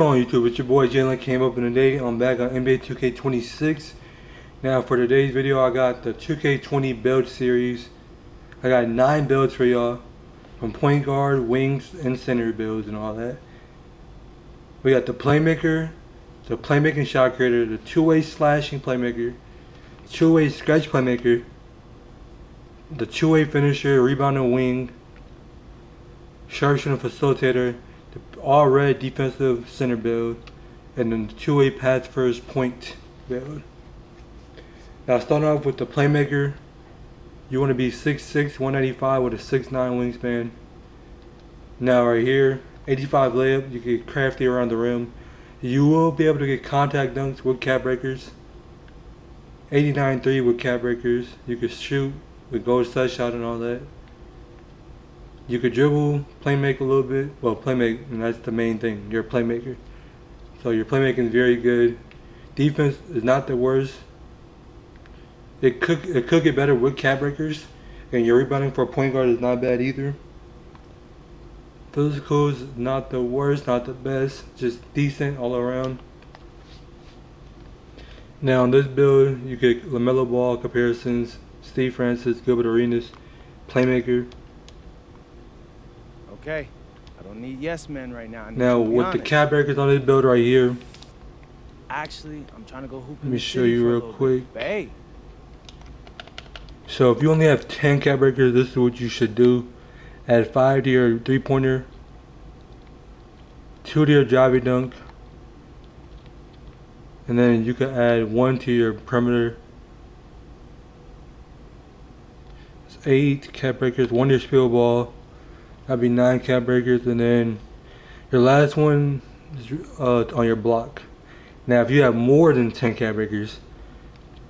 On YouTube, it's your boy Jalen. Came up in the day. I'm back on NBA 2K26. Now for today's video, I got the 2K20 build series. I got 9 builds for y'all, from point guard, wings, and center builds and all that. We got the playmaker, the playmaking shot creator, the two-way slashing playmaker, two-way stretch playmaker, the two-way finisher, rebounding wing, sharpshooting facilitator, the all red defensive center build, and then the two-way pass first point build. Now starting off with the playmaker, you want to be 6'6", 185 with a 6'9" wingspan. Now right here, 85 layup, you get crafty around the rim. You will be able to get contact dunks with cap breakers. 89 3 with cap breakers. You can shoot with goal set shot and all that. You could dribble, playmake a little bit. Well, playmake, and that's the main thing. You're a playmaker. So your playmaking is very good. Defense is not the worst. It could get better with cap breakers. And your rebounding for a point guard is not bad either. Physical is not the worst, not the best. Just decent all around. Now in this build, you get LaMelo Ball comparisons. Steve Francis, Gilbert Arenas, playmaker. Okay, I don't need yes men right now. Now with the cap breakers on this build right here. Actually, I'm trying to go hoop. Let me show you real quick. Hey. So if you only have 10 cap breakers, this is what you should do. Add 5 to your 3-pointer, 2 to your driving dunk, and then you can add 1 to your perimeter. It's 8 cap breakers, 1 to your spill ball. That'd be 9 cap breakers, and then your last one is on your block. Now if you have more than 10 cap breakers,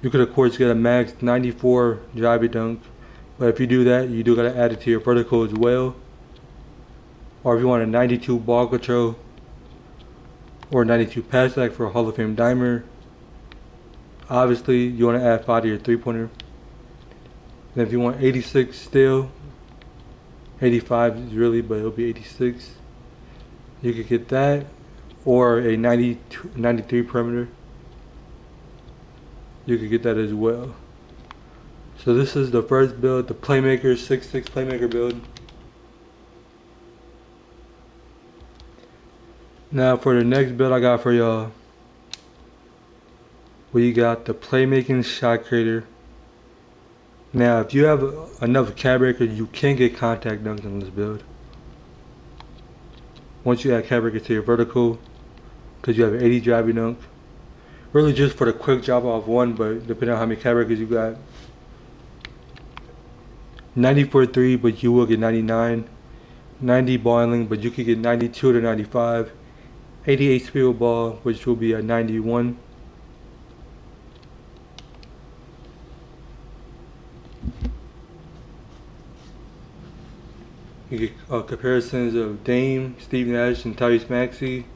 you could of course get a max 94 driving dunk, but if you do that, you do gotta add it to your vertical as well. Or if you want a 92 ball control or 92 pass back for a Hall of Fame dimer, obviously you want to add 5 to your 3-pointer. And if you want 86 still, 85 is really, but it'll be 86. You could get that, or a 93 perimeter. You could get that as well. So this is the first build, the playmaker 6'6" playmaker build. Now for the next build I got for y'all, we got the playmaking shot creator. Now if you have enough cap breakers, you can get contact dunks on this build. Once you add cap breakers to your vertical, because you have an 80 driving dunk. Really just for the quick drop off one, but depending on how many cap breakers you got. 94 3, but you will get 99. 90 balling, but you could get 92 to 95. 88 spill ball, which will be a 91. You get comparisons of Dame, Steve Nash, and Tyrese Maxey.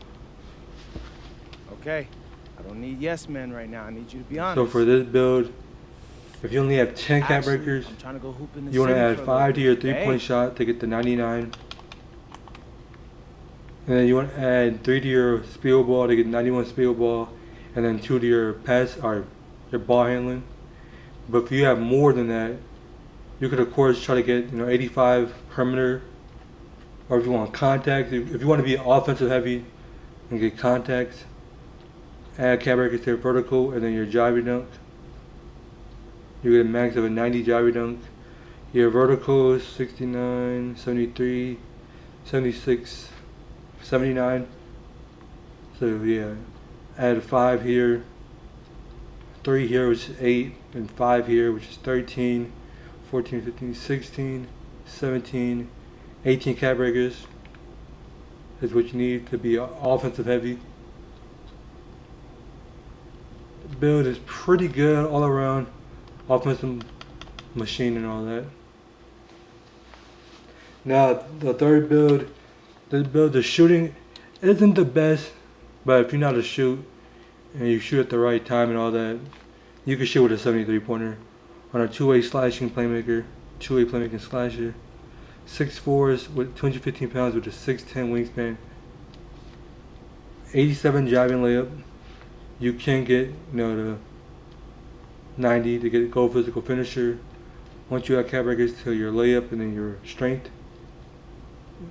Okay, I don't need yes men right now. I need you to be honest. So for this build, if you only have 10 cap breakers, I'm trying to go hoop in the you want to add 5 to your 3-point hey. shot to get the 99. And then you want to add 3 to your spill ball to get 91 spill ball, and then 2 to your pass or your ball handling. But if you have more than that, you could of course try to get 85 perimeter, or if you want contacts, if you want to be offensive heavy and get contacts, add cap breakers to your vertical, and then your driving dunk. You get a max of a 90 driving dunk. Your vertical is 69, 73, 76. 79. So yeah, add 5 here, 3 here, which is 8, and 5 here, which is 13, 14, 15, 16, 17, 18 cap breakers is what you need to be offensive heavy. The build is pretty good all around, offensive machine and all that. Now the third build. This build, the shooting isn't the best, but if you know how to shoot and you shoot at the right time and all that, you can shoot with a 73 pointer on a two-way slashing playmaker, two-way playmaking slasher. 6'4" with 215 pounds with a 6'10" wingspan. 87 driving layup. You can get, the 90 to get gold physical finisher. Once you have cap breakers to your layup and then your strength.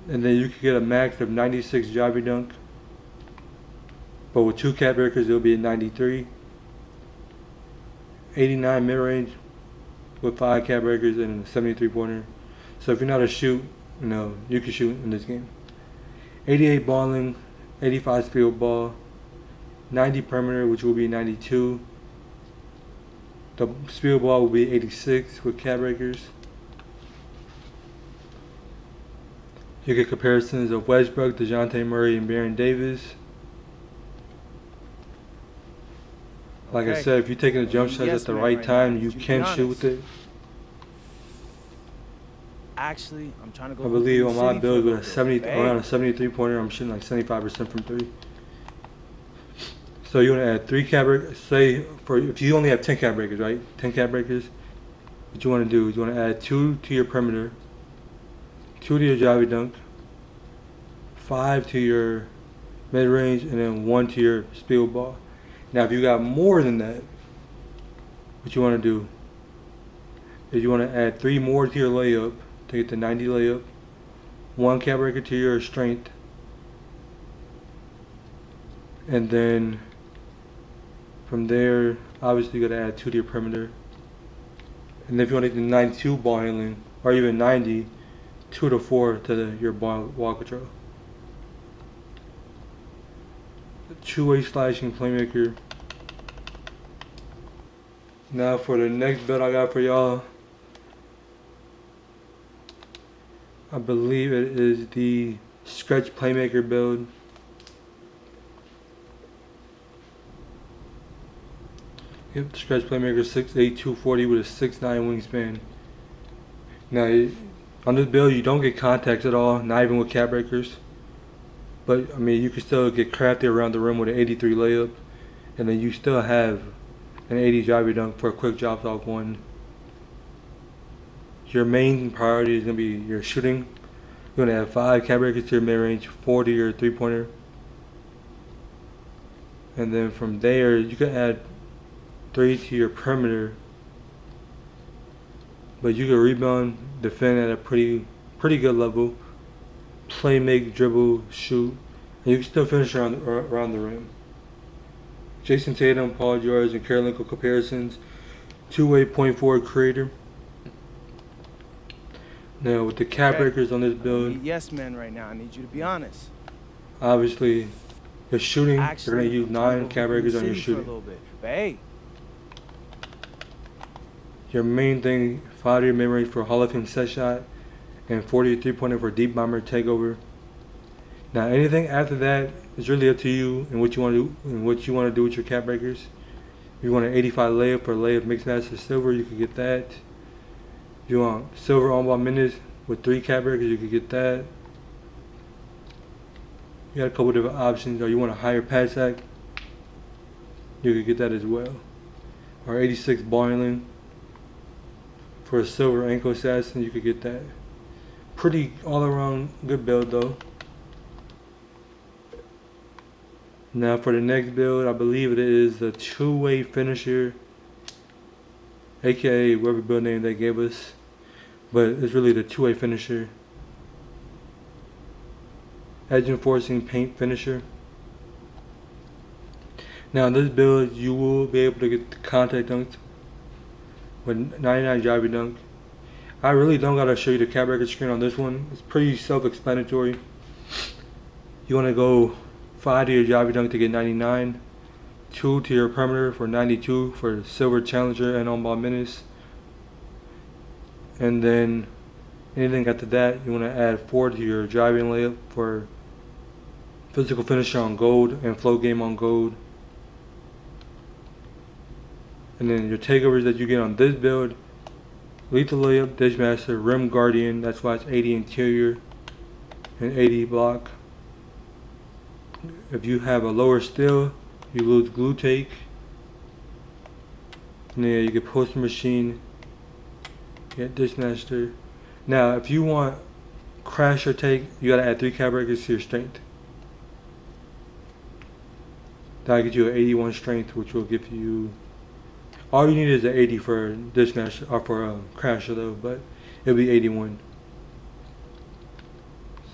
And then you can get a max of 96 driving dunk. But with 2 cap breakers, it'll be at 93. 89 mid range with 5 cap breakers and a 73 pointer. So if you're not a shoot, you can shoot in this game. 88 balling, 85 field ball, 90 perimeter, which will be 92. The field ball will be 86 with cap breakers. You get comparisons of Westbrook, DeJounte Murray, and Baron Davis. Like I said, if you're taking the jump shots at the right time, you can shoot with it. Actually, I'm trying to go. I believe on my build with around a 73 pointer, I'm shooting like 75% from 3. So you want to add 3 cap breakers. Say if you only have 10 cap breakers, right? 10 cap breakers. What you want to do is you want to add 2 to your perimeter, 2 to your driving dunk, 5 to your mid range, and then 1 to your field ball. Now, if you got more than that, what you want to do is you want to add 3 more to your layup to get the 90 layup, 1 cap breaker to your strength, and then from there, obviously you got to add 2 to your perimeter. And if you want to get the 92 ball handling, or even 90, 2 to 4 to your ball control. Two-way slashing playmaker. Now for the next build I got for y'all, I believe it is the stretch playmaker build. Yep, stretch playmaker 6'8", 240 with a 6'9" wingspan. Now on this build you don't get contacts at all, not even with cap breakers. But I mean, you can still get crafty around the rim with an 83 layup, and then you still have an 80 driving dunk for a quick drop off 1. Your main priority is gonna be your shooting. You're gonna have 5 cap breakers to your mid range, 4 to your 3-pointer, and then from there you can add 3 to your perimeter. But you can rebound, defend at a pretty good level. Play, make, dribble, shoot, and you can still finish around the rim. Jason Tatum, Paul George, and Karolinko comparisons. 2-way point forward creator. Now with the cap breakers on this build, yes, man. Right now, I need you to be honest. Obviously, your shooting, you're gonna use 9 cap breakers on your shooting. But hey, your main thing, 5 to your mid range for a Hall of Fame set shot, and 40 3-pointer for deep bomber takeover. Now anything after that is really up to you and what you want to do and what you want to do with your cap breakers. If you want an 85 layup or layup mixed master silver, you can get that. If you want silver on ball minutes with 3 cap breakers, you can get that. You got a couple different options. Or you want a higher pad sack, you could get that as well. Or 86 ball handling for a silver ankle assassin, you could get that. Pretty all around good build though. Now for the next build, I believe it is the 2-way finisher, aka whatever build name they gave us, but it's really the 2-way finisher. Edge enforcing paint finisher. Now in this build you will be able to get the contact dunked with 99 driving dunk. I really don't gotta show you the cap breaker screen on this one. It's pretty self-explanatory. You wanna go 5 to your driving dunk to get 99, 2 to your perimeter for 92 for silver challenger and on ball minutes, and then anything after that you wanna add 4 to your driving layup for physical finisher on gold and flow game on gold. And then your takeovers that you get on this build: lethal layup, dishmaster, rim guardian, that's why it's 80 interior and 80 block. If you have a lower steal, you lose glue take. And then you get poster machine, get dishmaster. Now if you want crash or take, you gotta add 3 cap breakers to your strength. That'll get you an 81 strength, which will give you. All you need is an 80 for this match or for Crasher though, but it'll be 81.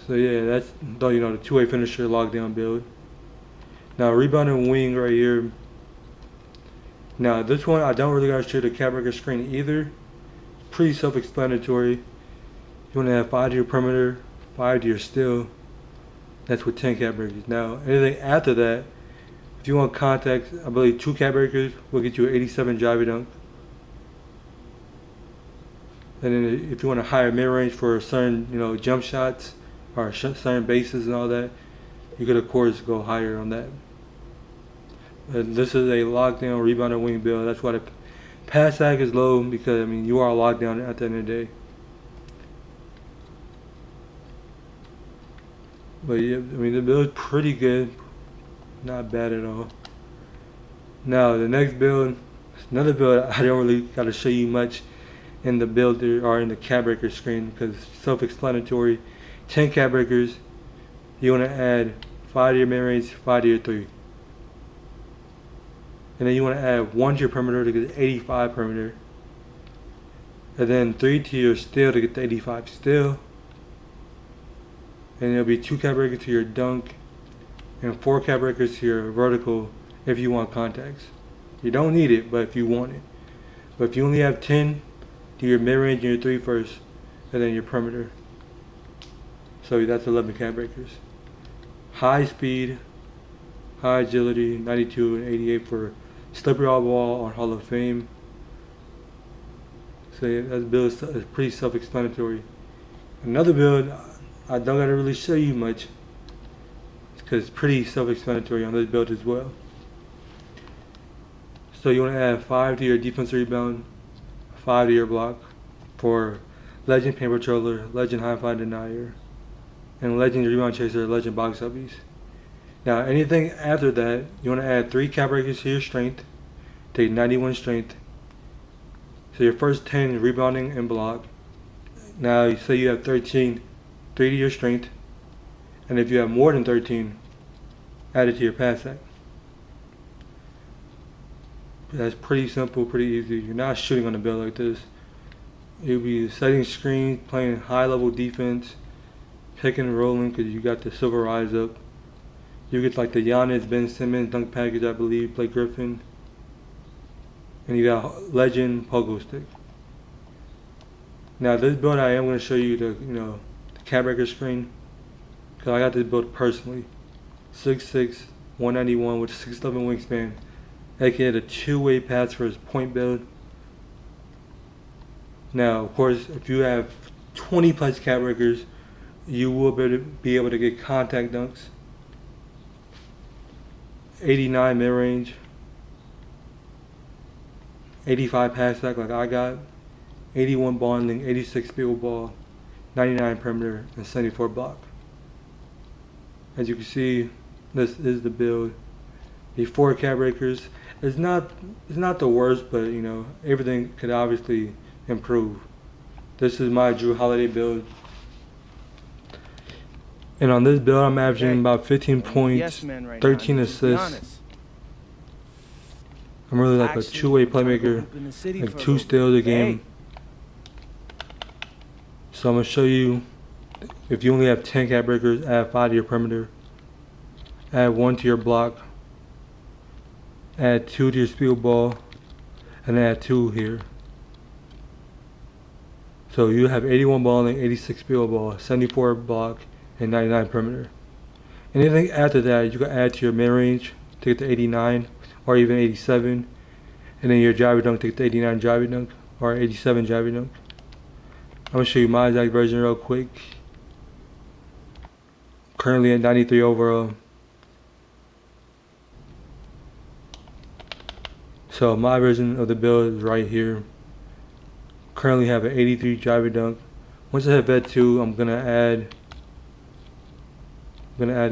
So yeah, that's the two-way finisher lockdown build. Now rebounding wing right here. Now this one I don't really gotta show the cap breaker screen either. Pretty self-explanatory. You want to have 5 to your perimeter, 5 to your steal. That's with 10 cap breakers. Now anything after that, if you want contact, I believe 2 cap breakers will get you an 87 driving dunk. And then if you want a higher mid-range for certain jump shots or certain bases and all that, you could of course go higher on that. And this is a lockdown rebounder wing build. That's why the pass tag is low, because you are locked down at the end of the day. But yeah, the build is pretty good, not bad at all. Now the next build, another build I don't really gotta show you much in the builder or in the cap breaker screen because it's self-explanatory. 10 cap breakers. You want to add 5 to your mid range, 5 to your 3. And then you want to add 1 to your perimeter to get 85 perimeter. And then 3 to your steal to get the 85 steal. And there'll be 2 cap breakers to your dunk and 4 cap breakers to your vertical if you want contacts. You don't need it, but if you want it. But if you only have 10, do your mid range and your 3 first, and then your perimeter. So that's 11 cap breakers. High speed, high agility, 92 and 88 for slippery all ball on Hall of Fame. So yeah, that build is pretty self-explanatory. Another build I don't gotta really show you much because it's pretty self-explanatory on this build as well. So you want to add 5 to your defensive rebound, 5 to your block for Legend Paint Patroller, Legend High Fly Denier, and Legend Rebound Chaser, Legend Box Uppies. Now anything after that, you want to add 3 cap breakers to your strength, take 91 strength. So your first 10 is rebounding and block. Now you say you have 13, 3 to your strength, and if you have more than 13, add it to your pass set. That's pretty simple, pretty easy. You're not shooting on a build like this. You'll be setting screens, playing high level defense, picking and rolling because you got the silver rise up. You get like the Giannis, Ben Simmons dunk package, I believe, Blake Griffin. And you got Legend Pogo Stick. Now this build I am going to show you the cap breaker screen because I got this build personally. 6'6", 191 with a 6'11" wingspan. aka the two-way pass for his point build. Now, of course, if you have 20 plus cap breakers, you will be able to get contact dunks. 89 mid-range. 85 pass back like I got. 81 ball handling, 86 field ball, 99 perimeter, and 74 block. As you can see, this is the build. The 4 cap breakers. It's not the worst, but everything could obviously improve. This is my Drew Holiday build. And on this build I'm averaging about 15 points, 13 assists. I'm really like a two-way playmaker, like 2 steals a game. So I'm going to show you, if you only have 10 cap breakers, add 5 to your perimeter, add 1 to your block, add 2 to your speed ball, and add 2 here. So you have 81 balling, 86 field ball, 74 block, and 99 perimeter. Anything after that, you can add to your mid range to get to 89 or even 87, and then your driver dunk to get to 89 driver dunk or 87 driver dunk. I'm gonna show you my exact version real quick. Currently at 93 overall. So my version of the build is right here. Currently have an 83 driver dunk. Once I hit vet 2, I'm gonna add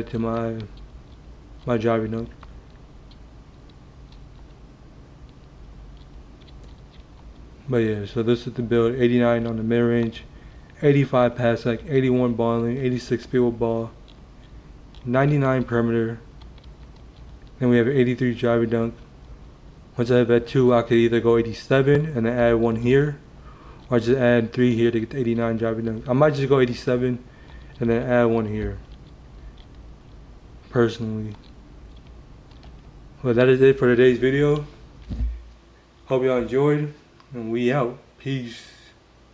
it to my driver dunk. But yeah, so this is the build. 89 on the mid range, 85 pass sec, 81 balling, 86 field ball, 99 perimeter, Then we have an 83 driving dunk. Once I have that 2, I could either go 87 and then add 1 here, or just add 3 here to get the 89 driving dunk. I might just go 87 and then add 1 here, personally. Well, that is it for today's video. Hope y'all enjoyed, and we out. Peace.